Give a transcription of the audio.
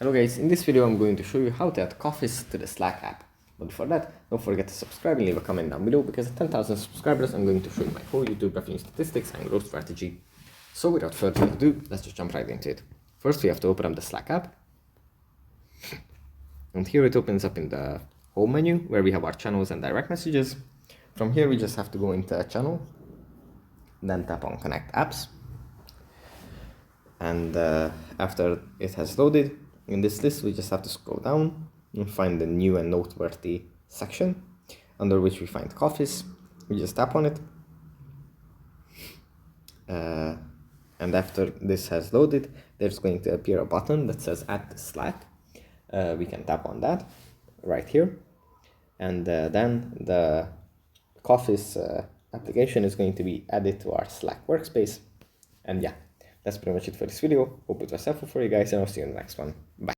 Hello guys, in this video I'm going to show you how to add Coffice to the Slack app. But before that, don't forget to subscribe and leave a comment down below, because at 10,000 subscribers I'm going to show you my whole YouTube revenue statistics and growth strategy. So without further ado, let's just jump right into it. First we have to open up the Slack app. And here it opens up in the home menu where we have our channels and direct messages. From here we just have to go into a channel, then tap on Connect Apps. And after it has loaded, in this list we just have to scroll down and find the new and noteworthy section, under which we find Coffice. We just tap on it. And after this has loaded, there's going to appear a button that says Add to Slack. We can tap on that right here. And then the Coffice application is going to be added to our Slack workspace. And yeah, that's pretty much it for this video. Hope it was helpful for you guys, and I'll see you in the next one. Bye.